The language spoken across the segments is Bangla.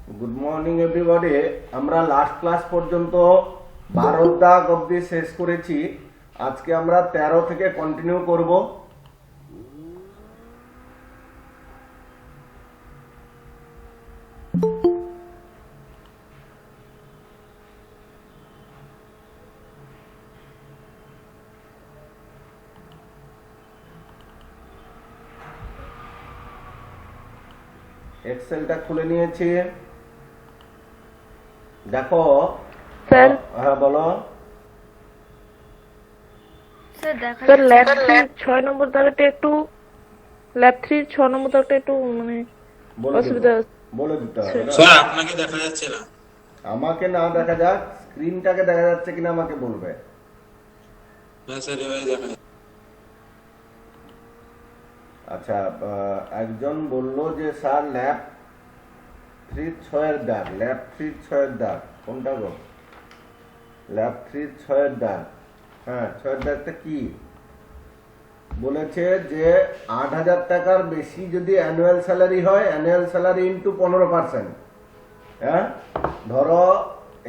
Good morning everybody. আমরা লাস্ট ক্লাস পর্যন্ত 12 দাগ অবধি শেষ করেছি। আজকে আমরা 13 থেকে কন্টিনিউ করব। এক্সেলটা খুলে নিয়েছি, দেখো। স্যার হ্যাঁ বলো। স্যার ল্যাব 6 নম্বর দাগটা একটু ল্যাব 3 6 নম্বর দাগটা একটু মানে অসুবিধা বলে দিতে হবে না? স্যার আপনাকে দেখা যাচ্ছে না। আমাকে না দেখা যাক, স্ক্রিনটাকে দেখা যাচ্ছে কিনা আমাকে বলবে। হ্যাঁ স্যার এবারে দেখা যাচ্ছে। আচ্ছা, একজন বলল যে স্যার ল্যাব 3 6-এর দাগ, ল্যাব 3 6-এর দাগ কোনটা গো? ল্যাব 3 6-এর দাগ, হ্যাঁ 6-এর দাগটা কি বলেছে? যে 8,000 টাকার বেশি যদি অ্যানুয়াল স্যালারি হয়, অ্যানুয়াল স্যালারি ইন্টু 15%। হ্যাঁ, ধরো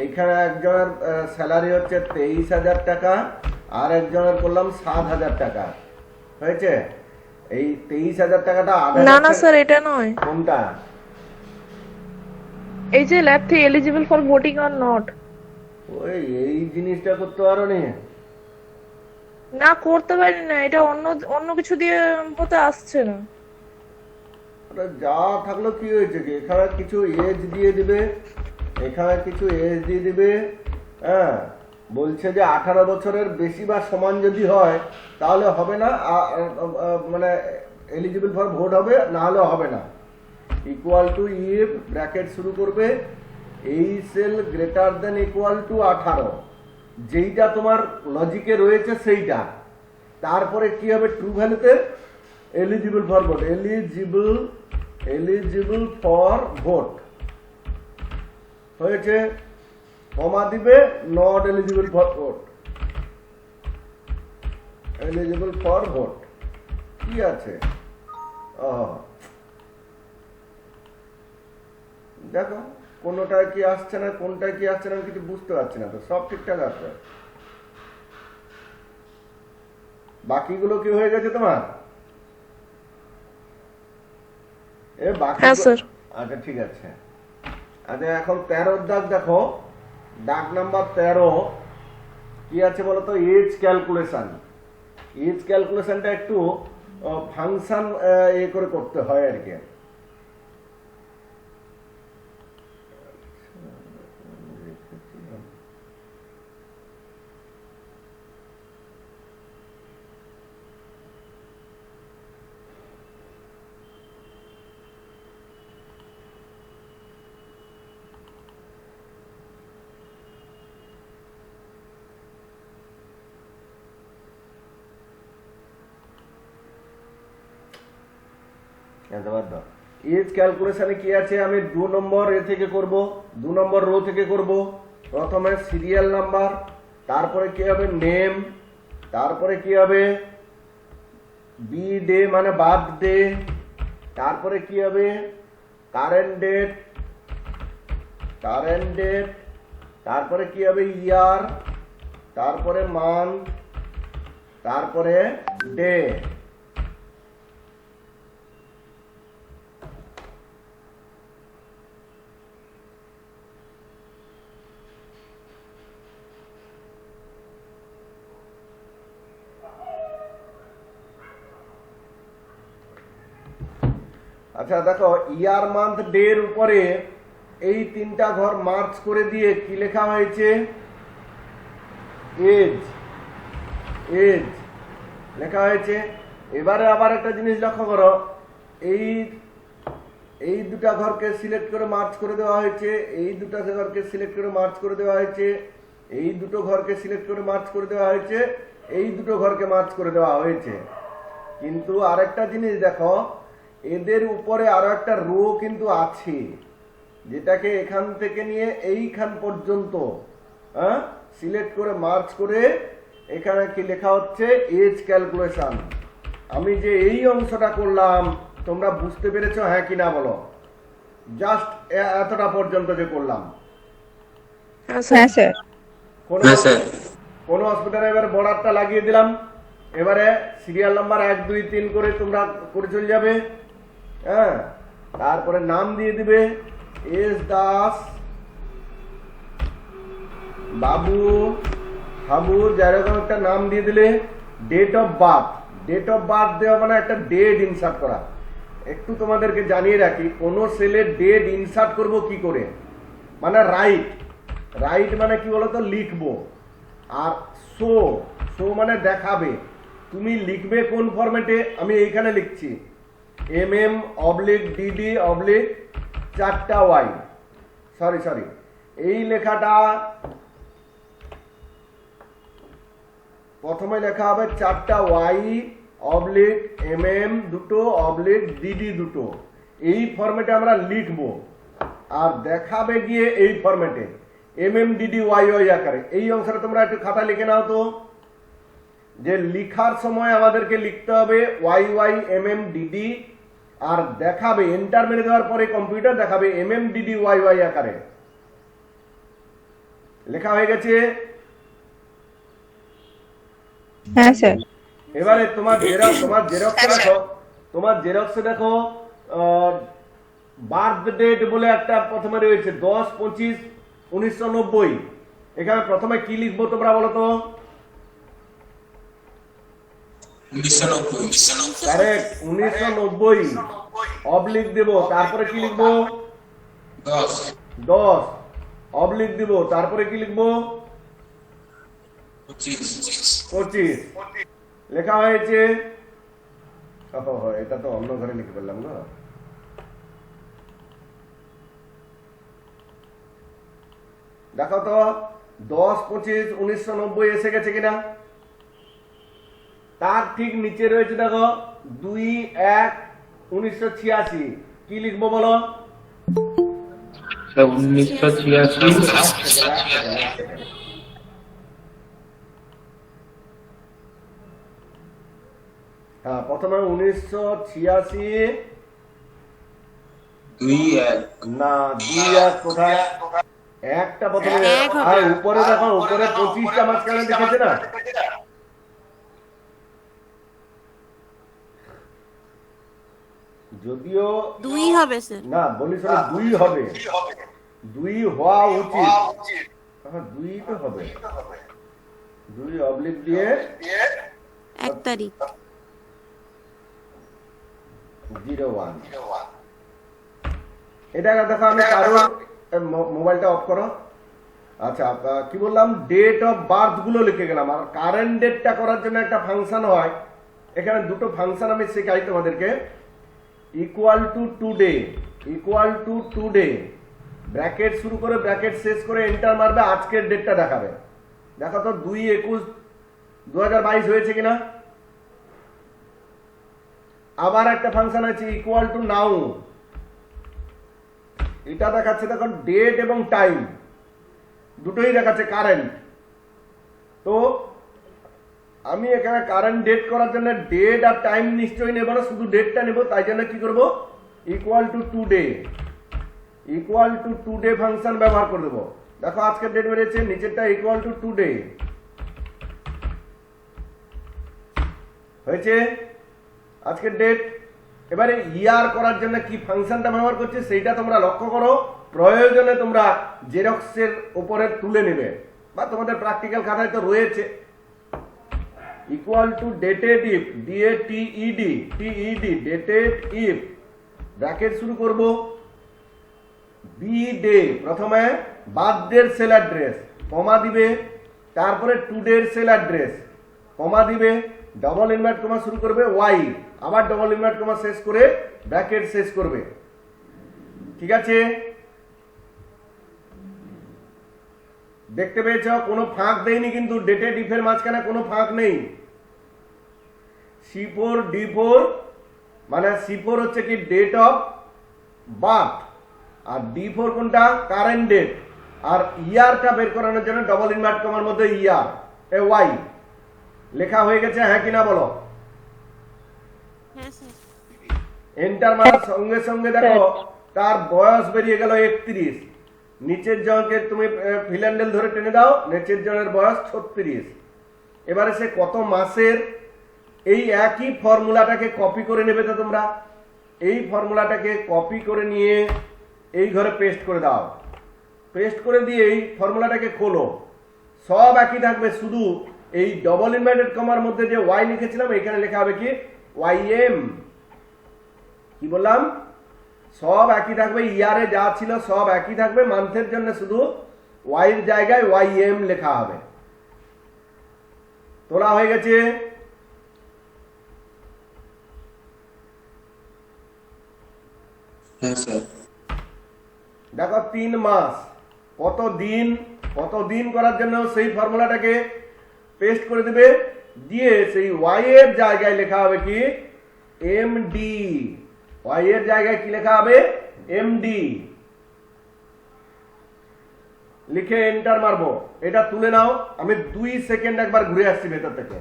এইখানে একজনের স্যালারি হচ্ছে 23,000 টাকা, আর একজনের করলাম 7,000 টাকা, হয়েছে? এই 23,000 টাকাটা না না স্যার এটা নয়, কোনটা? এই যে lab 3 eligible for voting or not. ওই এই জিনিসটা করতে পারো নি? না করতে পারি না, এটা অন্য অন্য কিছু দিয়ে হতে আসছে না। ওটা যা থাকলো কি হয়েছে কি, এখানে কিছু এজ দিয়ে দিবে, এখানে কিছু এজ দিয়ে দিবে। হ্যাঁ, বলছে যে 18 বছরের বেশি বা সমান যদি হয় তাহলে হবে না, মানে এলিজিবল ফর ভোট হবে, না হলে হবে না। ইকুয়াল টু ইফ ব্র্যাকেট শুরু করবে, এই sell greater than equal two 18, যেইটা তোমার লজিকে রয়েছে সেইটা। তারপরে কি হবে? ট্রু ভ্যালুতে eligible for vote, eligible for vote হয়েছে, কমা দিবে not eligible for vote, eligible for vote. কি আছে? দেখো কোনটায় কি আসছে না, কোনটায় কি আসছে না আমি কিছু বুঝতে পারছি না, তো সব ঠিকঠাক আছে। বাকিগুলো কি হয়ে গেছে তোমার? বাকি? হ্যাঁ স্যার। আচ্ছা ঠিক আছে। আচ্ছা এখন 13 দাগ দেখো, দাগ নাম্বার 13 কি আছে বলতো? Age calculation. এজ ক্যালকুলেশনটা একটু ফাংশন করে করতে হয় আর কি। এজ ক্যালকুলেশনে কি আছে? আমি 2 নম্বর এ থেকে করব, 2 নম্বর রো থেকে করব। প্রথমে সিরিয়াল নাম্বার, তারপরে কি হবে? নেম, তারপরে কি হবে? বি ডে মানে বার্থডে, তারপরে কি হবে? কারেন্ট ডেট, তারপরে কি হবে? ইয়ার, তারপরে মান্থ, তারপরে ডে। আচ্ছা দেখো, ইয়ার মান্থ ডে এর উপরে এই 3টা ঘর মার্চ করে দিয়ে কি লেখা হয়েছে? এজ, এজ লেখা হয়েছে। এবারে আবার একটা জিনিস লক্ষ্য করো, এই দুটা ঘরকে সিলেক্ট করে মার্চ করে দেওয়া হয়েছে, এই দুটা ঘরকে সিলেক্ট করে মার্চ করে দেওয়া হয়েছে, এই দুটো ঘরকে সিলেক্ট করে মার্চ করে দেওয়া হয়েছে, এই দুটো ঘরকে মার্চ করে দেওয়া হয়েছে। কিন্তু আরেকটা জিনিস দেখো, এদের উপরে আরো একটা রো কিন্তু আছে, যেটাকে এখান থেকে নিয়ে এইখান পর্যন্ত সিলেক্ট করে মার্চ করে এখানে কি লেখা হচ্ছে? Age calculation. আমি যে এই অংশটা করলাম তোমরা বুঝতে পেরেছো হ্যাঁ কি না বলো? জাস্ট এতটা পর্যন্ত যে করলাম, হ্যাঁ স্যার। কোন হ্যাঁ স্যার। কোন হসপিটালে এবার বর্ডারটা লাগিয়ে দিলাম। এবারে সিরিয়াল নাম্বার 1 2 3 করে তোমরা করে চলে যাবে। হ্যাঁ, তারপরে নাম দিয়ে দিবে এস দাস, বাবু, হাবু, যেরকম একটা নাম দিয়ে দিলে। Date of birth, date of birth দেওয়া মানে একটা ডেট ইনসার্ট করা। একটু তোমাদেরকে জানিয়ে রাখি, কোন সেলে ডেট ইনসার্ট করব কি করে, মানে রাইট, রাইট মানে কি বলতো, লিখবো। আর শো, শো মানে দেখাবে। তুমি লিখবে কোন ফরম্যাটে, আমি এইখানে লিখছি MM/DD/ 4টা ওয়াই, সরি এই লেখাটা প্রথমে লেখা হবে 4টা Y/MM দুটো DD দুটো, এই ফরম্যাটে আমরা লিখবো। আর দেখাবে গিয়ে এই ফরম্যাটে MMDDYY আকারে। এই অংশটা তোমরা একটু খাতা লিখে নাও তো, যে লিখার সময় আমাদেরকে লিখতে হবে YYMMDD, আর দেখাবে এন্টার মেরে দেওয়ার পরে কম্পিউটার দেখাবে MMDDYY আকারে। লেখা হয়ে গেছে? হ্যাঁ স্যার। এবারে তোমার জেরক্সে দেখো, তোমার জেরক্সে দেখো বার্থ ডেট বলে একটা প্রথমে রয়েছে 10/25/1990। এখানে প্রথমে কি লিখবো তোমরা বলো তো? 1990। কারেক্ট, 1990 অবলিক দেব, তারপরে কি লিখবো? 10 অবলিক দেব, তারপরে কি লিখবো? 25 লেখা হয়েছে। এটা তো অন্য ঘরে লিখে ফেললাম না। দেখো তো 10/25/1990 এসে গেছে কিনা। তার ঠিক নিচে রয়েছে দেখো 2/1/1986। কি লিখবো বলো? 1986। হ্যাঁ, প্রথমে 1986 2-1 না 2-1 কোথায়? একটা প্রথমে, আর উপরে দেখো, উপরে 25টা মাঝখানে দেখেছে না? যদিও 2 হবে স্যার। না বলিস 2 হবে, 2 হওয়া উচিত। হ্যাঁ 2 তো হবে, 2 অবলিক দিয়ে 1 তারিখ 01। এটা দেখো, আমি কারোর মোবাইলটা অফ করো। আচ্ছা, কি বললাম, ডেট অফ বার্থ গুলো লিখে গেলাম। আর কারেন্ট ডেটটা করার জন্য একটা ফাংশন হয়, এখানে দুটো ফাংশন আমি শেখাই তোমাদেরকে। Equal to today, equal to today, bracket শুরু করে ব্র্যাকেট শেষ করে এন্টার মারবে, আজকের ডেটটা দেখাবে। দেখো তো 2/21/2022 হয়েছে কিনা। আবার একটা ফাংশন আছে ইকুয়াল টু নাও, এটা দেখাচ্ছে দেখো ডেট এবং টাইম দুটোই দেখাচ্ছে কারেন্ট। তো আমি এখানে কারেন্ট ডেট করার জন্য ডেট আর টাইম নিশ্চয়ই নেব না, শুধু ডেটটা নেব। তাই জন্য কি করব, equal to today, equal to today function ব্যবহার করে দেবো। দেখো আজকের ডেট বেরিয়েছে, নিচেরটা ইকুয়াল টু টুডে হয়েছে, আজকের ডেট। এবারে ইয়ার করার জন্য কি ফাংশনটা ব্যবহার করছে সেইটা তোমরা লক্ষ্য করো। প্রয়োজনে তোমরা জেরক্সের উপরে তুলে নেবে, বা তোমাদের প্র্যাকটিক্যাল খাতায় তো রয়েছে। Equal to dated if, DATED dated if, bracket শুরু করব, বি ডে, প্রথমে বার্থডের সেল অ্যাড্রেস, কমা দিবে, তারপরে টুডের সেল অ্যাড্রেস, কমা দিবে, ডবল ইনভার্ট কমা শুরু করবে, ওয়াই, আবার ডবল ইনভার্ট কমা শেষ করে ব্র্যাকেট শেষ করবে। ঠিক আছে, দেখতে পেয়েছ কোনো ফাঁক দেয়নি কিন্তু, ডেটেড ইফের মাঝখানে কোনো ফাঁক নেই। C4 D4 মানে C4 হচ্ছে কি date of birth, R D4 কোনটা, কারেন্ট ডেট। আর ইয়ারটা বের করানোর জন্য ডবল ইনভার্ট কমার মধ্যে ইয়ার, ওয়াই লেখা হয়ে গেছে। হ্যাঁ কিনা বলো? হ্যাঁ স্যার। এন্টার মারার সঙ্গে সঙ্গে দেখো তার বয়স বেরিয়ে গেল 31, নিচের জনকে তুমি ফিল্যান্ডেল ধরে টেনে দাও, নিচের জনের বয়স 36। এবারে সে কত মাসের, এই একই ফর্মুলাটাকে কপি করে নেবে। তো তোমরা এই ফর্মুলাটাকে কপি করে নিয়ে এই ঘরে পেস্ট করে দাও, পেস্ট করে দিয়ে এই ফর্মুলাটাকে খোলো, সব একই থাকবে, শুধু এই ডবল ইনভার্টেড কমার মধ্যে যে ওয়াই লিখেছিলাম এখানে লেখা হবে কি ওয়াই এম। কি বললাম? সব একই থাকবে, ইয়ারে যা ছিল সব একই থাকবে, মান্থের জন্য শুধু ওয়াই এর জায়গায় ওয়াই এম লেখা হবে। তোলা হয়ে গেছে? হ্যাঁ স্যার। দেখো 3 মাস কত দিন, কত দিন করার জন্য সেই ফর্মুলাটাকে পেস্ট করে দেবে, দিয়ে সেই ওয়াই এর জায়গায় লেখা হবে কি এমডি। ওয়াই এর জায়গায় কি লেখা হবে? এমডি। লিখে এন্টার মারবো। এটা তুলে নাও, আমি 2 সেকেন্ড একবার ঘুরে আসছি ভেতর থেকে।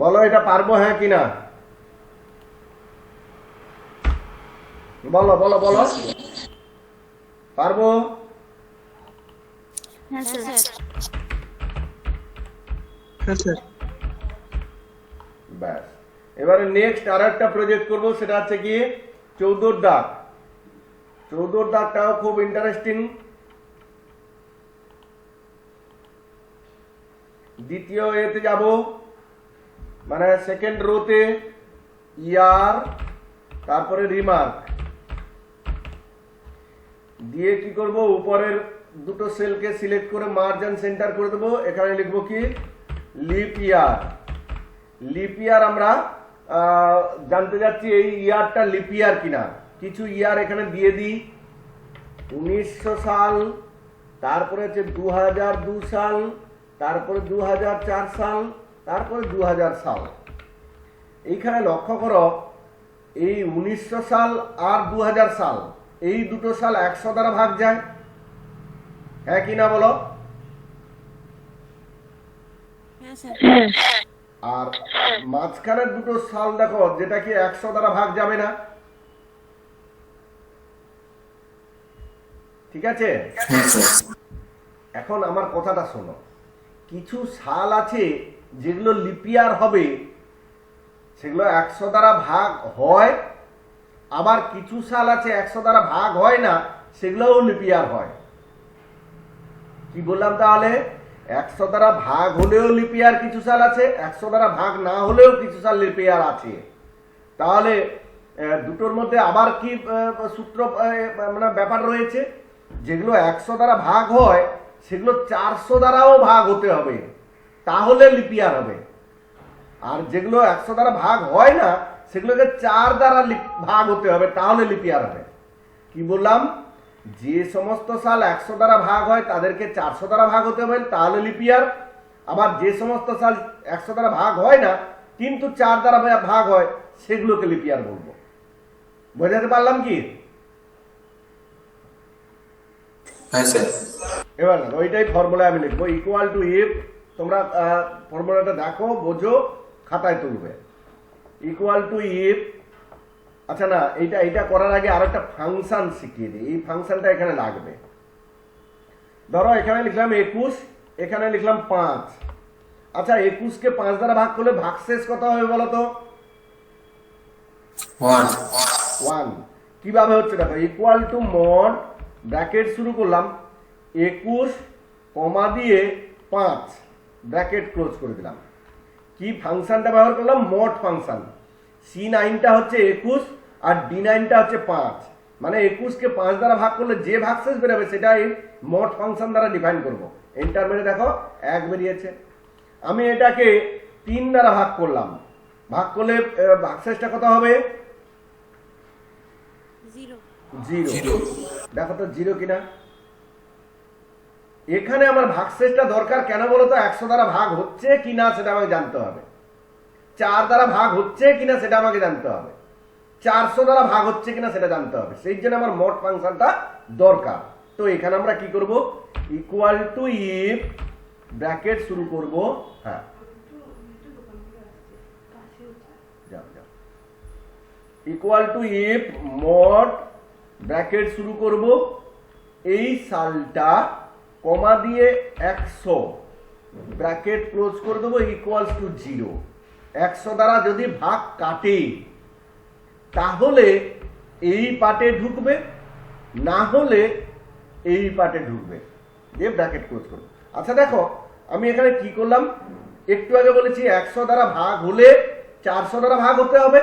বলো এটা পারবো হ্যাঁ কিনা? বলো বলো বলো, পারবো? হ্যাঁ স্যার। হ্যাঁ স্যার। ব্যাস, এবারে নেক্সট আর একটা প্রজেক্ট করবো, সেটা হচ্ছে কি 14 দাগ। 14 দাগটাও খুব ইন্টারেস্টিং। দ্বিতীয় এতে যাব, মানে সেকেন্ড রোতে ইয়ার, তারপরে রিমার্ক দিয়ে কি করব, উপরের দুটো সেলকে সিলেক্ট করে মার্জ এন্ড সেন্টার করে দেবো। এখানে লিখবো কি লিপ ইয়ার। লিপ ইয়ার আমরা জানতে যাচ্ছি এই ইয়ারটা লিপ ইয়ার কিনা। কিছু ইয়ার এখানে দিয়ে দিই, 1900 সাল, তারপরে হচ্ছে 2002 সাল, তারপরে 2004 সাল, তারপরে 2000 সাল। এইখানে লক্ষ্য করো, এই 1900 সাল আর 2000 সাল, এই দুটো সাল 100 দ্বারা ভাগ যায়, হ্যাঁ কি না বলো? হ্যাঁ স্যার। আর মাঝখানের দুটো সাল দেখো, যেটা কি 100 দ্বারা ভাগ যাবে না, ঠিক আছে? হ্যাঁ স্যার। এখন আমার কথাটা শোনো, কিছু সাল আছে যেগুলো লিপিয়ার হবে, সেগুলো 100 দ্বারা ভাগ হয়, আবার কিছু সাল আছে 100 দ্বারা ভাগ হয় না, সেগুলোও লিপিয়ার হয়। কি বললাম তাহলে? 100 দ্বারা ভাগ হলেও লিপিয়ার কিছু সাল আছে, 100 দ্বারা ভাগ না হলেও কিছু সাল লিপিয়ার আছে। তাহলে দুটোর মধ্যে আবার কি সূত্র মানে ব্যাপার রয়েছে, যেগুলো 100 দ্বারা ভাগ হয় সেগুলো 400 দ্বারাও ভাগ হতে হবে, তাহলে লিপিয়ার হবে। আর যেগুলো 100 দ্বারা ভাগ হয় না সেগুলোকে 4 দ্বারা ভাগ হতে হবে, তাহলে লিপিয়ার হবে। কি বললাম? যে সমস্ত সাল 100 দ্বারা ভাগ হয় তাদেরকে 400 দ্বারা ভাগ হতে হবে, তাহলে লিপিয়ার। আবার যে সমস্ত সাল 100 দ্বারা ভাগ হয় না কিন্তু 4 দ্বারা ভাগ হয়, সেগুলোকে লিপিয়ার বলবো। বোঝাতে পারলাম কি? হ্যাঁ স্যার। এবার দেখো ওইটাই ফর্মুলা আমি লিখবো, ইকুয়াল টু ইফ, তোমরা ফর্মুলাটা দেখো, বোঝো, খাতায় তুলবে। ইকুয়াল টু ইফ, আচ্ছা না, এইটা করার আগে আরো একটা ফাংশন শিখিয়ে দিই। এই ফাংশনটা এখানে লাগবে। ধরো এখানে লিখলাম 21, এখানে লিখলাম 5। আচ্ছা 21 কে 5 দ্বারা ভাগ করলে ভাগশেষ কত হবে বলো তো? 1। কিভাবে হচ্ছে দেখো, ইকুয়াল টু মড, ব্র্যাকেট শুরু করলাম 21 কমা দিয়ে 5, ব্র্যাকেট ক্লোজ করে দিলাম। কি ফাংশনটা ব্যবহার করলাম? Mod function. C9টা হচ্ছে 21 আর D9টা হচ্ছে 5, মানে 21 কে 5 দ্বারা ভাগ করলে যে ভাগশেষ বেরোবে সেটাই মড ফাংশন দ্বারা ডিফাইন করব। এন্টার মেরে দেখো 1 বেরিয়েছে। আমি এটাকে 3 দ্বারা ভাগ করলাম, ভাগ করলে ভাগশেষটা কত হবে? 0। দেখো তো 0 কিনা। এখানে আমার ভাগশেষটা দরকার কেন বলতো? 100 দ্বারা ভাগ হচ্ছে কিনা সেটা আমাকে জানতে হবে, 4 দ্বারা ভাগ হচ্ছে কিনা সেটা আমাকে জানতে হবে, 400 দ্বারা ভাগ হচ্ছে কিনা সেটা জানতে হবে। সেই জন্য আমার মোট ফাংশনটা দরকার। তো এখানে আমরা কি করব? ইকুয়াল টু ইফ, ব্র্যাকেট শুরু করব, হ্যাঁ যাও, equal to if mode, bracket শুরু করব, এই সালটা কমা দিয়ে 100, ব্র্যাকেট ক্লোজ করে দেবো, ইকুয়ালস টু 0। 100 দ্বারা যদি ভাগ কাটে তাহলে এই পার্টে ঢুকবে, না হলে এই পার্টে ঢুকবে, দিয়ে ব্র্যাকেট ক্লোজ করবো। আচ্ছা দেখো আমি এখানে কি করলাম, একটু আগে বলেছি 100 দ্বারা ভাগ হলে 400 দ্বারা ভাগ হতে হবে,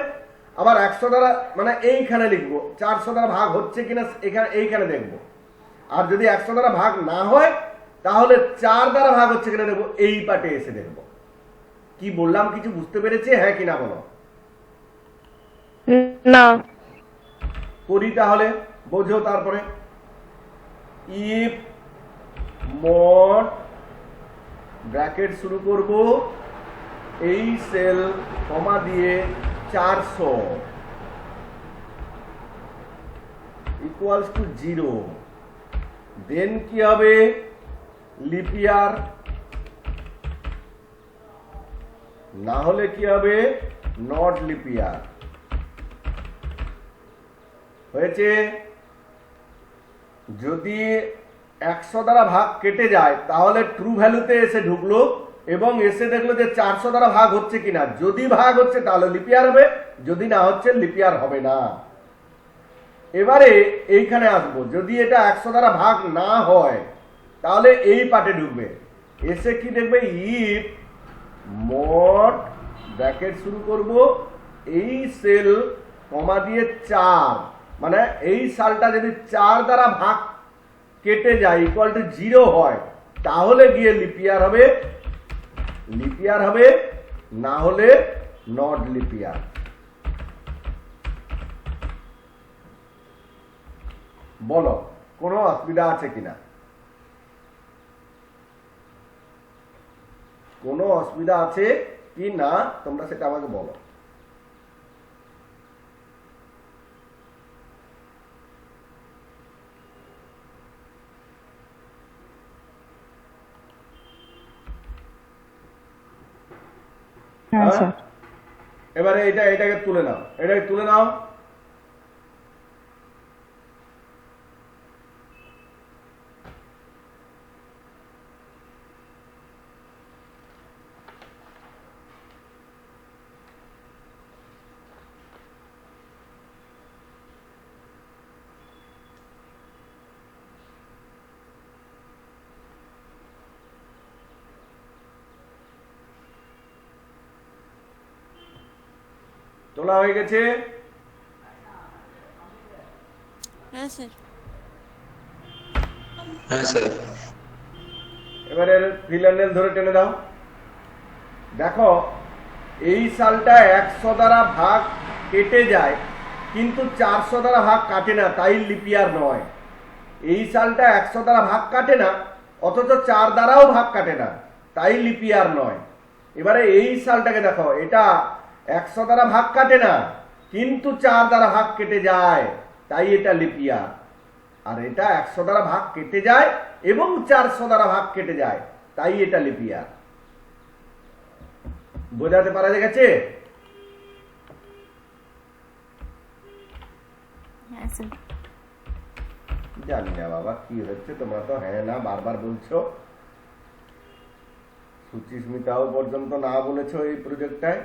আবার 100 দ্বারা মানে এইখানে লিখবো 400 দ্বারা ভাগ হচ্ছে কিনা এইখানে দেখবো। আর যদি 100 দ্বারা ভাগ না হয় তাহলে 4 দ্বারা ভাগ হচ্ছে কিনা দেখবো, এই পার্টে এসে দেখবো। কি বললাম কিছু বুঝতে পেরেছে? হ্যাঁ কিনা বলো। না। করি তাহলে, বোঝো। তারপরে ইফ মড, ব্র্যাকেট শুরু করব, এই সেল কমা দিয়ে 400 ইকুয়ালস টু 0, দেন কি হবে? লিপিয়ার, না হলে কি হবে? Not leap year. হয়েছে? যদি 100 দ্বারা ভাগ কেটে যায় তাহলে ট্রু ভ্যালুতে এসে ঢুকলো এবং এসে দেখলো যে 400 দ্বারা ভাগ হচ্ছে কিনা। যদি ভাগ হচ্ছে তাহলে লিপিয়ার হবে, যদি না হচ্ছে লিপিয়ার হবে না। এবারে এইখানে আসবো, যদি এটা 100 দ্বারা ভাগ না হয় তাহলে এই পার্টে ঢুকবে, এসে কি দেখবে? ইফ মড, ব্র্যাকেট শুরু করব, এই সেল কমা দিয়ে 4, মানে এই সালটা যদি 4 দ্বারা ভাগ কেটে যায় ইকুয়াল টু 0 হয় তাহলে গিয়ে লিপিয়ার হবে, না হলে নট লিপিয়ার। বলো কোনো অসুবিধা আছে কিনা? কোনো অসুবিধা আছে কি না তোমরা সেটা আমাকে বলো। এবারে এটাকে তুলে নাও, এটাকে তুলে নাও। তোলা হয়ে গেছে? হ্যাঁ স্যার। হ্যাঁ স্যার। এবারে ফিল হ্যান্ডেল ধরে টেনে দাও। দেখো এই সালটা 100 দ্বারা ভাগ কেটে যায় কিন্তু 400 দ্বারা ভাগ কাটে না, তাই লিপিয়ার নয়। এই সালটা 100 দ্বারা ভাগ কাটে না অথচ 4 দ্বারাও ভাগ কাটে না, তাই লিপিয়ার নয়। এবারে এই সালটাকে দেখো, এটা 100 দ্বারা ভাগ কাটে না কিন্তু 4 দ্বারা ভাগ কেটে যায়, তাই এটা লিপিয়ার। আর এটা 100 দ্বারা ভাগ কেটে যায় এবং 400 দ্বারা ভাগ কেটে যায়, তাই এটা লিপিয়ার। বোঝাতে পারা গেছে? হ্যাঁ স্যার। জানি না বাবা কি হচ্ছে, তোমরা তো হ্যাঁ না বারবার বলছো, সুচিস্মিতাও পর্যন্ত না বলেছো এই প্রজেক্টটায়।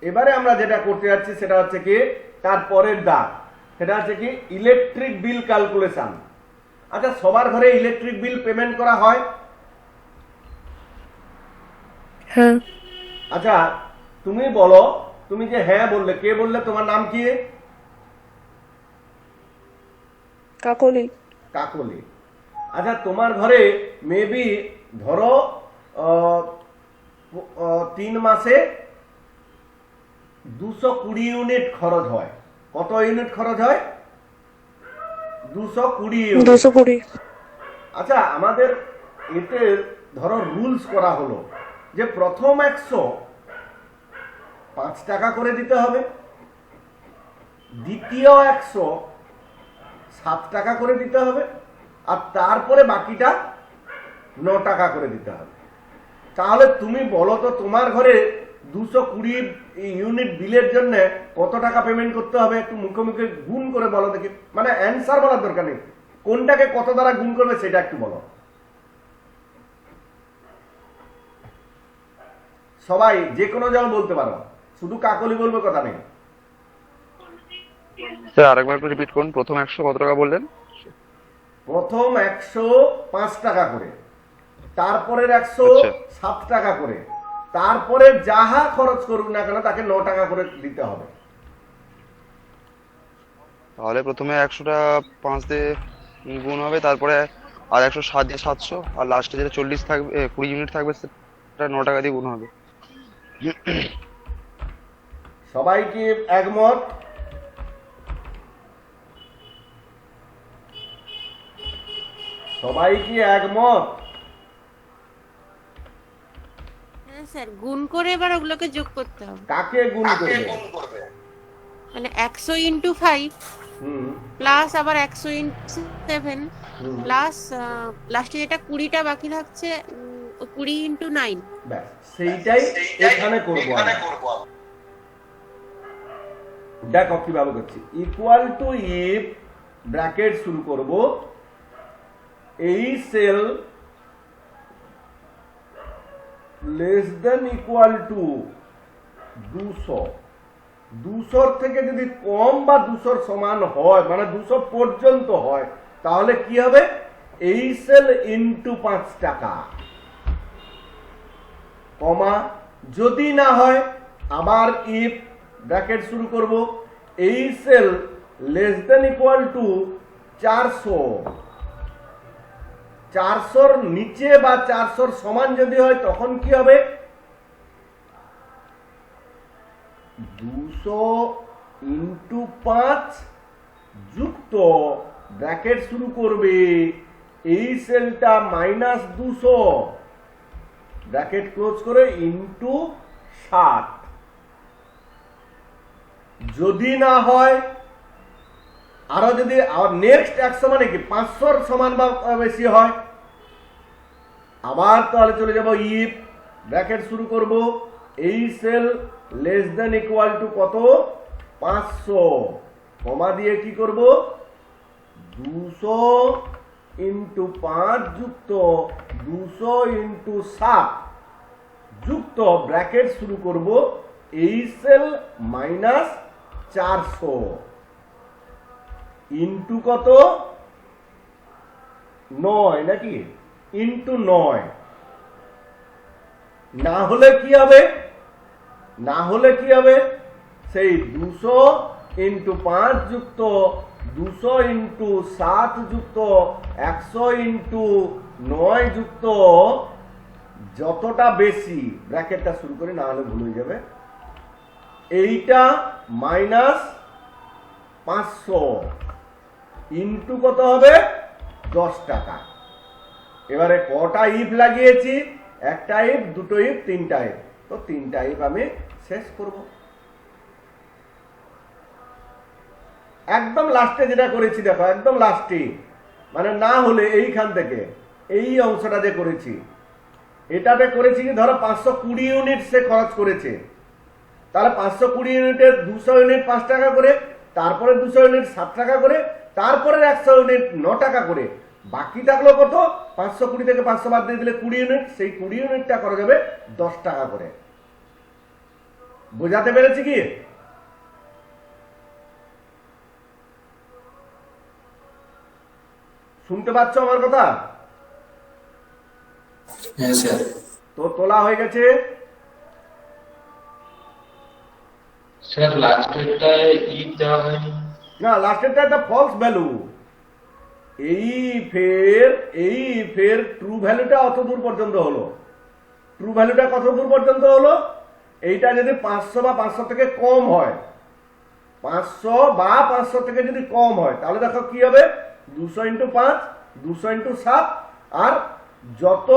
এবারে আমরা যেটা করতে যাচ্ছি সেটা হচ্ছে কি তার পরের দাগ, সেটা হচ্ছে কি ইলেকট্রিক বিল ক্যালকুলেশন। আচ্ছা, সবার ঘরে ইলেকট্রিক বিল পেমেন্ট করা হয়? হ্যাঁ। আচ্ছা, তুমি বলো, তুমি যে হ্যাঁ বললে, কে বললে? তোমার নাম কি? কাকলি। কাকলি। আচ্ছা, তোমার ঘরে মেবি ধরো 3 মাসে 220 ইউনিট খরচ হয়। কত ইউনিট খরচ হয়? 220 ইউনিট। 220। আচ্ছা, আমাদের এতে ধরো রুলস করা হলো যে প্রথম 100 5 টাকা করে দিতে হবে, দ্বিতীয় 100 7 টাকা করে দিতে হবে, আর তারপরে বাকিটা 9 টাকা করে দিতে হবে। তাহলে তুমি বলো তো তোমার ঘরে 220 ইউনিট বিলের জন্য কত টাকা পেমেন্ট করতে হবে? একটু মুখে মুখে গুণ করে বলো দেখি, মানে অ্যান্সার বলার দরকার নেই, কোনটাকে কত দ্বারা গুণ করবে সেটা একটু বলো। সবাই যে কোনো জন বলতে পারো, শুধু কাকলি বলবে কথা নেই। স্যার আরেকবার একটু রিপিট করুন, প্রথম 100 কত টাকা বললেন? প্রথম 100 5 টাকা করে, তারপরের 100 আচ্ছা। 7 টাকা করে, তারপরে যাহা খরচ করুক না কেন তাকে 9 টাকা করে দিতে হবে। তাহলে প্রথমে 100টা 5 দিয়ে গুণ হবে, তারপরে আর 107 দিয়ে 700, আর লাস্টে যেটা 40 থাকবে 20 ইউনিট থাকবে সেটা 9 টাকা দিয়ে গুণ হবে। সবাই কি একমত? সবাই কি একমত? হ্যাঁ স্যার, গুণ করে এবার ওগুলোকে যোগ করতে হবে। কাকে গুণ করবে? মানে 100 ইন্টু 5 হুম প্লাস আবার 100 ইন্টু 7 হুম, প্লাস লাস্টে যেটা 20টা বাকি থাকছে 20 ইন্টু 9। ব্যাস সেইটাই এখানে করব আমরা। দেখো কিভাবে করছি, ইকুয়াল টু ইফ ব্র্যাকেট শুরু করব, এই cell less than equal to 200, 200 থেকে যদি কম বা 200 সমান হয়, মানে 200 পর্যন্ত হয়, তাহলে কি হবে? এই সেল ইনটু 5 টাকা, কমা, যদি না হয় আবার ইফ ব্র্যাকেট শুরু করব, এই cell less than equal to 400, 400 নিচে বা 400 সমান যদি হয় তখন কি হবে? 200 ইন্টু 5 যুক্ত ব্র্যাকেট শুরু করবে, এই সেলটা মাইনাস 200 ব্র্যাকেট ক্লোজ করে ইন্টু 60, যদি না হয় আরো যদি নেক্সট 100 মানে কি 500 সমান বা বেশি হয়, আবার তাহলে চলে যাব ইফ ব্র্যাকেট শুরু করব, এই cell less than equal to কত? 500, কমা দিয়ে কি করব? 200 ইন্টু 5 যুক্ত 200 ইন্টু 7 যুক্ত ব্র্যাকেট শুরু করব, এই সেল মাইনাস 400 ইন্টু কত? 9 নাকি? ইন্টু 9, না হলে কি হবে? না হলে কি হবে? সেই 200 ইন্টু 5 যুক্ত 200 ইন্টু 7 যুক্ত 100 ইন্টু 9 যুক্ত যতটা বেশি ব্র্যাকেটটা শুরু করে, না হলে ভুল হয়ে যাবে, এইটা মাইনাস 500 ইন্টু কত হবে? 10 টাকা। এবারে কটা ইফ লাগিয়েছি? একটা ইফ, দুটো ইফ, তিনটা ইফ, তো তিনটা ইফ আমি শেষ করব। একদম লাস্টে যেটা করেছি দেখো, একদম লাস্টে, মানে না হলে এইখান থেকে এই অংশটা যে করেছি, এটাতে করেছি কি ধরো 520 ইউনিট সে খরচ করেছে, তাহলে 520 ইউনিটের 200 ইউনিট 5 টাকা করে, তারপরে 200 ইউনিট 7 টাকা করে, তারপরে 100 ইউনিট 9 টাকা করে, বাকি থাকলো কত? 520 থেকে 500 বাদ দিয়ে দিলে 20 ইউনিট, সেই 20 ইউনিটটা করা যাবে 10 টাকা করে। বোঝাতে পেরেছি কি? শুনতে পাচ্ছ আমার কথা? হ্যাঁ স্যার। তো তোলা হয়ে গেছে। স্যার লাস্টেরটায় দেওয়া হয়নি। না, লাস্টেরটা একটা ফলস ভ্যালু। এই ফের ট্রু ভ্যালুটা অত দূর পর্যন্ত হলো। ট্রু ভ্যালুটা কত দূর পর্যন্ত হলো? এইটা যদি 500 বা 500 থেকে কম হয়, 500 বা 500 থেকে যদি কম হয়, তাহলে দেখো কি হবে? 200 × 5, 200 × 7, আর যত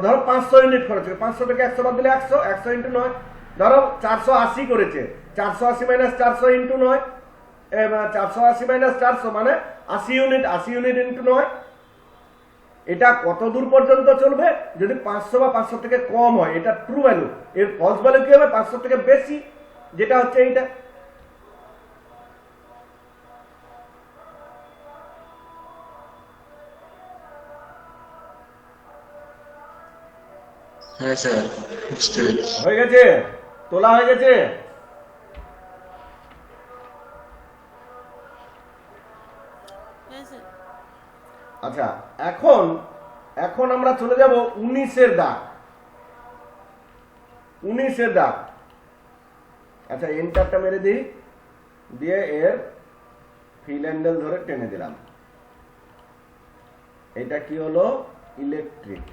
ধরো 500 ইউনিট খরচ করে, 500 থেকে 100 বাদ দিলে 100, 100 × 9, ধরো 480 করেছে, 480 - 400 × 9, 480 - 400 মানে 80 ইউনিট, 80 ইউনিট × 9। এটা কত দূর পর্যন্ত চলবে? যদি 500 বা 500 থেকে কম হয়, এটা ট্রু ভ্যালু। এর ফলস ভ্যালু কি হবে? 500 থেকে বেশি, যেটা হচ্ছে এইটা। হ্যাঁ স্যার, বুঝতে পেরেছি। হয়ে গেছে? তোলা হয়ে গেছে? হ্যাঁ স্যার। আচ্ছা, এখন আমরা চলে যাব 19-এর দাগ। 19-এর দাগ। আচ্ছা, এন্টারটা মেরে দিই, দিয়ে এর ফিল হ্যান্ডেল ধরে টেনে দিলাম। এটা কি হলো? ইলেকট্রিক।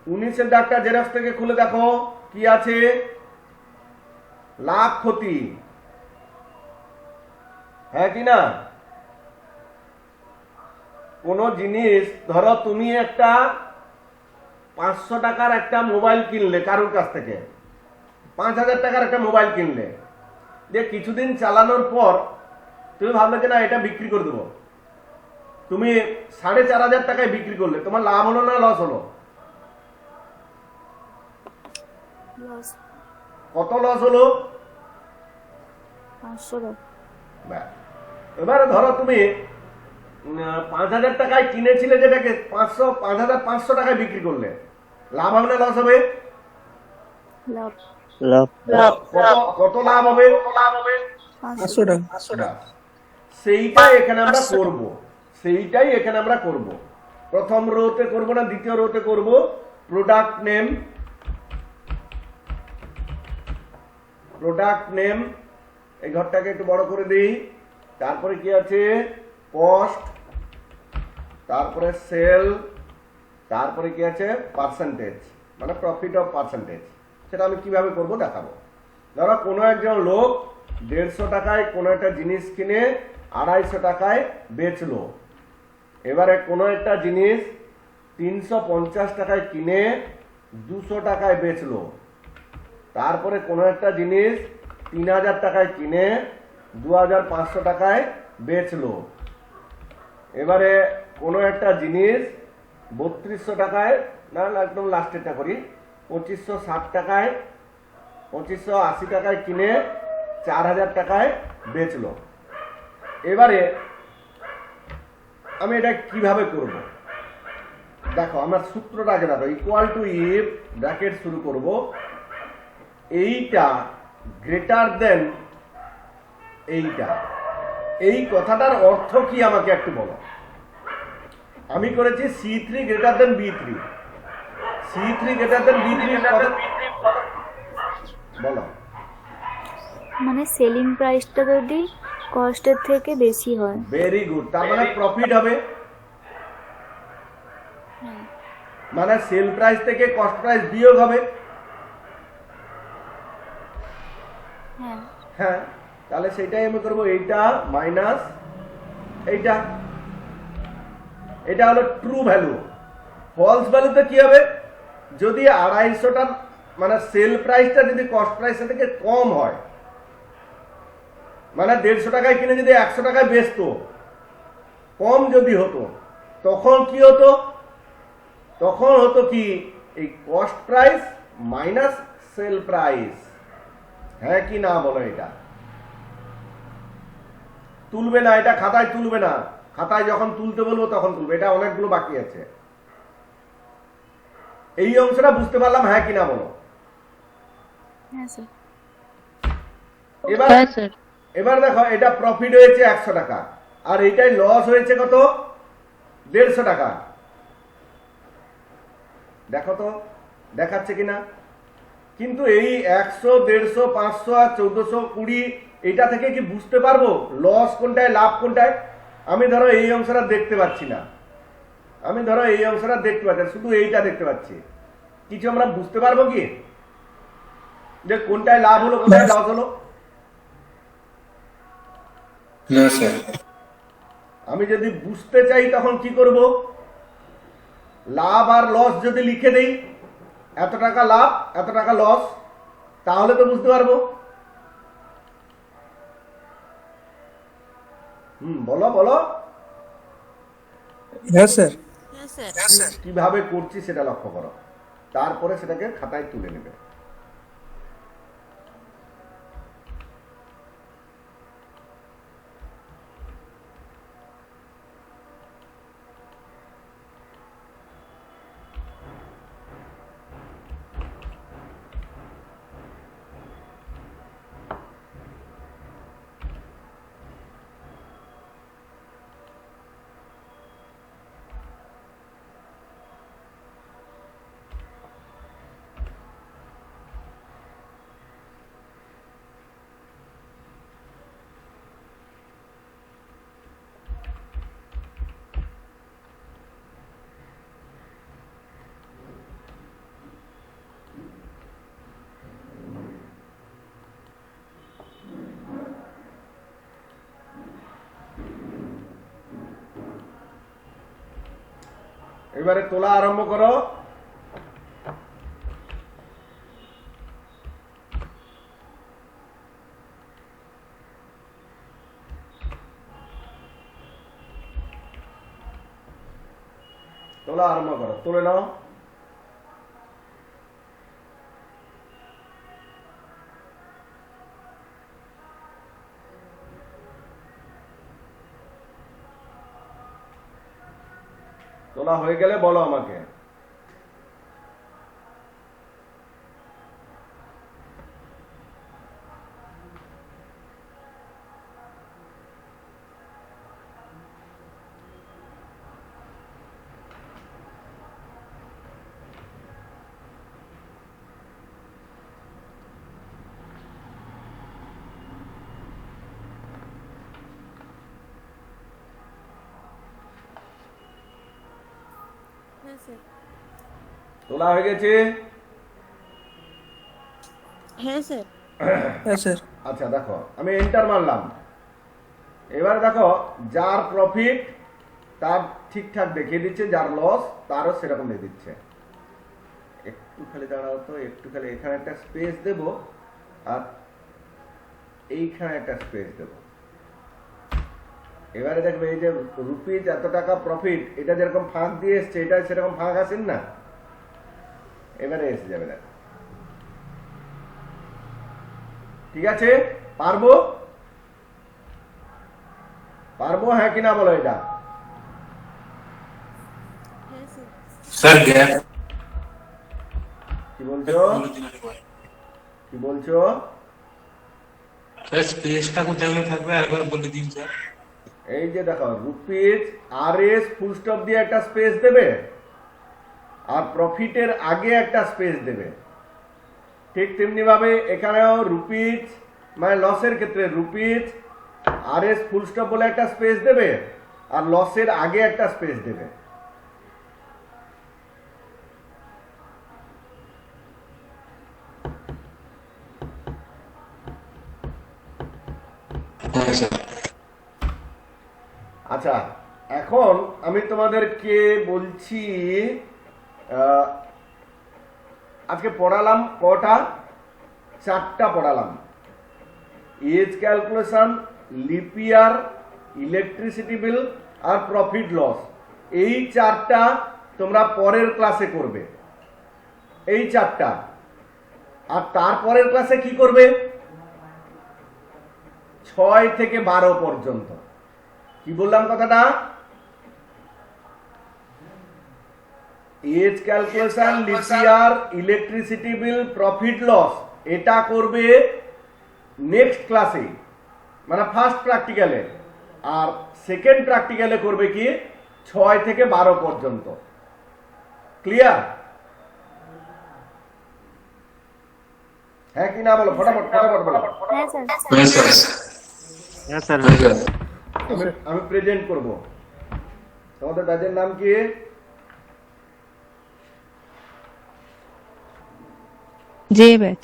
19-এর দাগটা জেরক্স থেকে খুলে দেখো কি আছে। লাভ ক্ষতি, হ্যাঁ কি না? কোন জিনিস, ধরো তুমি একটা 500 টাকার একটা মোবাইল কিনলে কারোর কাছ থেকে, 5000 টাকার একটা মোবাইল কিনলে, যে কিছুদিন চালানোর পর তুমি ভাবলে যে না এটা বিক্রি করে দেবো, তুমি 4500 টাকায় বিক্রি করলে, তোমার লাভ হলো না লস হলো? কত লস হলো? 500 টাকা। এবারে ধরো তুমি 5000 টাকায় কিনেছিলে, যেটাকে 5500 টাকায় বিক্রি করলে, লাভ হবে না লস হবে? কত লাভ হবে? 500 টাকা। সেইটাই এখানে আমরা করব। প্রথম রোতে করব না দ্বিতীয় রোতে করব? প্রোডাক্ট নেম, এই ঘরটাকে একটু বড় করে দিই। তারপরে কি আছে? কস্ট, তারপরে সেল, তারপরে কি আছে? পার্সেন্টেজ, মানে প্রফিট অফ পার্সেন্টেজ। সেটা আমি কিভাবে করব দেখাবো। ধরো কোনো একজন লোক 150 টাকায় কোনো একটা জিনিস কিনে 250 টাকায় বেচলো। এবারে কোনো একটা জিনিস 350 টাকায় কিনে 200 টাকায় বেচলো। তারপরে কোনো একটা জিনিস 3000 টাকায় কিনে 2500 টাকায় বেচলো। এবারে কোনো একটা জিনিস 3200 টাকায়, না একদম লাস্টেরটা করি, 2560 টাকায়, 2580 টাকায় কিনে 4000 টাকায় বেচলো। এবারে আমি এটা কিভাবে করব? দেখো, আমার সূত্রটা আগে দেখো। ইকুয়াল টু ইফ ব্র্যাকেট শুরু করব, এইটা গ্রেটার দেন এইটা। এই কথাটার অর্থ কি আমাকে একটু বলো। আমি করেছি C3 greater than B3। C3 greater than B3 বলো। মানে সেলিং প্রাইসটা যদি কস্টের থেকে বেশি হয়। ভেরি গুড, তার মানে প্রফিট হবে। মানে সেল প্রাইস থেকে কস্ট প্রাইস বিয়োগ হবে। হ্যাঁ, তাহলে সেটাই আমি করবো, এইটা মাইনাস এইটা। এটা হলো ট্রু ভ্যালু। ফলস ভ্যালুতে কি হবে? যদি 250টা মানে সেল প্রাইসটা যদি কস্ট প্রাইসের থেকে কম হয়, মানে 150 টাকায় কিনে যদি 100 টাকায় বেচতো, কম যদি হতো, তখন কি হতো? তখন হতো কি, এই cost price minus sell price. হ্যাঁ কি না বলো? এটা তুলবে না, এটা খাতায় তুলবে না, খাতায় যখন তুলতে বলবো তখন তুলবে। এটা অনেকগুলো বাকি আছে। এই অংশটা বুঝতে পারলাম, হ্যাঁ কি না বলো? হ্যাঁ স্যার। এবার হ্যাঁ স্যার। এবার দেখো, এটা প্রফিট হয়েছে 100 টাকা, আর এইটাই লস হয়েছে কত? 150 টাকা। দেখো তো দেখাচ্ছে কিনা? কিন্তু এই 100, 150, 500 আর 1420 এটা থেকে কি বুঝতে পারবো লস কোনটায় লাভ কোনটায়? আমি ধরো এই অংশটা দেখতে পাচ্ছি না, আমি ধরো এই অংশটা দেখতে পাচ্ছি না, শুধু এইটা দেখতে পাচ্ছি। কিছু আমরা বুঝতে পারবো কি যে কোনটায় লাভ হলো কোনটায় লস হলো? No, sir. আমি যদি বুঝতে চাই তখন কি করব? লাভ আর লস যদি লিখে দেই, এত টাকা লাভ এত টাকা লস, তাহলে তো বুঝতে পারবো। বলো বলো। Yes, sir. হ্যাঁ স্যার। কিভাবে করছি সেটা লক্ষ্য করো, তারপরে সেটাকে খাতায় তুলে নেবে। এবারে তোলা আরম্ভ করো। তোলা আরম্ভ করো, তুলে নাও। তোলা হয়ে গেলে বলো আমাকে। হ্যাঁ স্যার। তোলা হয়ে গেছে? হ্যাঁ স্যার। Yes, sir. আচ্ছা দেখো, আমি এন্টার মারলাম। এবার দেখো, যার প্রফিট তার ঠিকঠাক দেখিয়ে দিচ্ছে, যার লস তারও সেরকম দিয়ে দিচ্ছে। একটু খালি দাঁড়াও তো, একটু খালি এখানে একটা স্পেস দেব, আর এইখানে একটা স্পেস দেব। এবারে দেখবে এই যে রুপিজ এত টাকা প্রফিট, এটা যেরকম ফাঁক দিয়ে এসছে, এটা সেরকম ফাঁক আসেন না, এবারে এসে যাবে। দেখ ঠিক আছে? পারবো? পারবো হ্যাঁ কিনা বলো? এটা হ্যাঁ স্যার। Sir, gap. কি বলছো? কি বলছো? Sir, space-টা কোথায় থাকবে আরেকবার বলে দিন স্যার। এই যে দেখো, রুপিজ আর এস ফুল স্টপ দিয়ে একটা স্পেস দেবে, আর প্রফিটের আগে একটা স্পেস দেবে। ঠিক তেমনি ভাবে এখানেও রুপিজ মানে লসের ক্ষেত্রে রুপিজ আর এস ফুল স্টপ বলে একটা স্পেস দেবে, আর লসের আগে একটা স্পেস দেবে। হ্যাঁ স্যার। আচ্ছা, এখন আমি তোমাদেরকে বলছি আজকে পড়ালাম কটা? 4টা পড়ালাম। Age calculation, leap year, electricity bill আর প্রফিট লস। এই 4টা তোমরা পরের ক্লাসে করবে, এই 4টা। আর তারপরের ক্লাসে কি করবে? 6 থেকে 12 পর্যন্ত। কি বললাম কথাটা? Age calculation, leap year, electricity bill, profit loss, এটা করবে নেক্সট ক্লাসে, মানে ফার্স্ট প্র্যাকটিক্যালে। আর সেকেন্ড প্র্যাকটিক্যালে করবে কি 6 থেকে 12 পর্যন্ত। ক্লিয়ার? হ্যাঁ কি না বলো, ফটাফট ফটাফট বলো। হ্যাঁ স্যার। হ্যাঁ স্যার। হ্যাঁ স্যার। আমি প্রেজেন্ট করব। তোমাদের ব্যাচের নাম কি? J batch.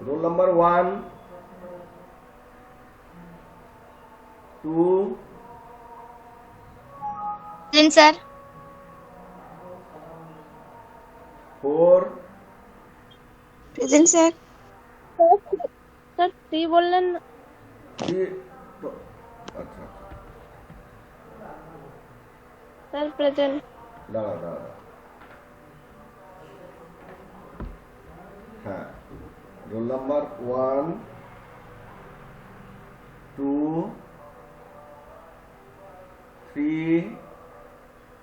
Roll number 1, 2, present sir. 4, present sir. Sir 3 বললেন না? 3। আচ্ছা স্যার প্রেজেন্ট। দাঁড়া দাঁড়া। হ্যাঁ, roll number 1, 2, 3,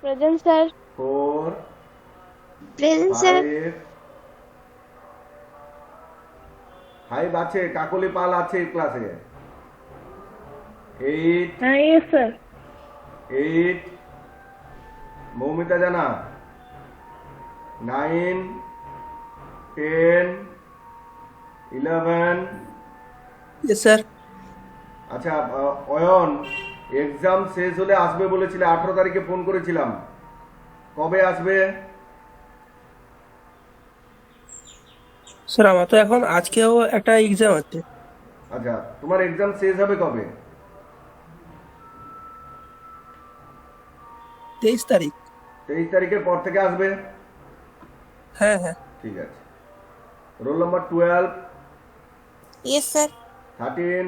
present sir. 4, present sir. 5 আছে, কাকলি পাল আছে এই ক্লাসে। 8, হ্যাঁ ইয়েস স্যার। 8, মৌমিতা জানা। 9, 10, 11। Yes sir. আচ্ছা অয়ন, এক্সাম শেষ হলে আসবে বলেছিলে, 18 তারিখে ফোন করেছিলাম, কবে আসবে? স্যার আমার তো এখন আজকেও একটা এক্সাম আছে। আচ্ছা, তোমার এক্সাম শেষ হবে কবে? 23 তারিখ। 23 তারিখের পর থেকে আসবে? হ্যাঁ হ্যাঁ। ঠিক আছে। Roll number 12, yes sir. 13,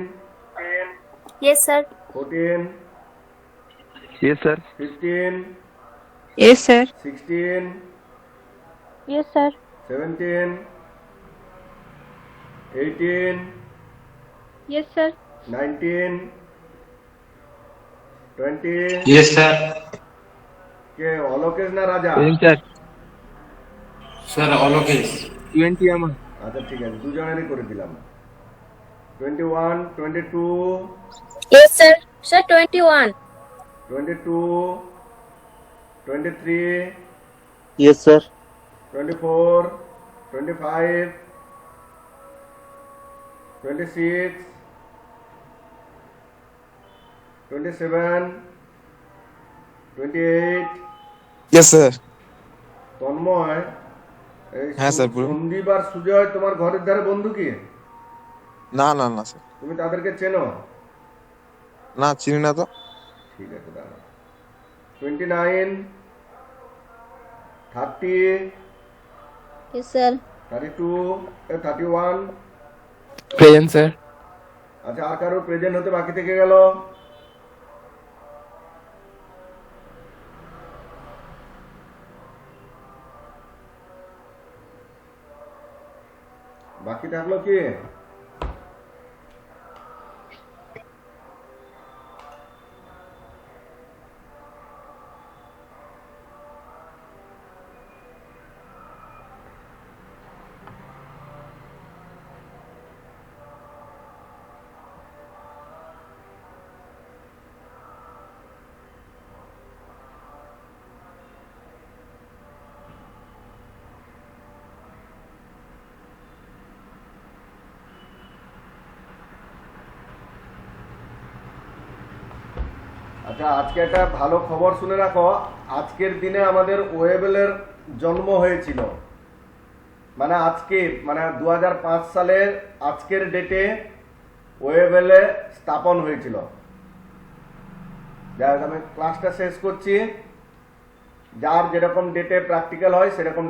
yes sir. 14, yes sir. 15, yes sir. 16, yes sir. 17, 18, yes sir. 19, 20। Yes sir. কে অলোকেশ না রাজা? Sir অলোকেশ। 20 আমার। আচ্ছা ঠিক আছে, দুজনেরই করে দিলাম। 21, 22, yes sir. Sir 21। 22, 23, yes sir. 24, 25, 26, 27, 28। Yes sir. Tanmoy, এই হ্যাঁ, স্যার, বলুন। সন্দীপ আর সুজয় তোমার ঘরের ধারে বন্ধু কি? না না না স্যার, তুমি তাদেরকে চেনো? না চিনি না তো। ঠিক আছে, দাঁড়া। 29, 30, ইয়েস স্যার। 32, 31। Present sir. আচ্ছা, আর কারো প্রেজেন্ট হতে বাকি থেকে গেল? বাকি থাকলো কি? আচ্ছা, আজকে একটা ভালো খবর শুনে রাখো। আজকের দিনে আমাদের ওয়েবেলের জন্ম হয়েছিল, মানে আজকে, মানে 2005 সালের আজকের ডেটে ওয়েবেলে স্থাপন হয়েছিল। যাই হোক, আমি ক্লাসটা শেষ করছি। যার যেরকম ডেটে প্র্যাকটিক্যাল হয় সেরকম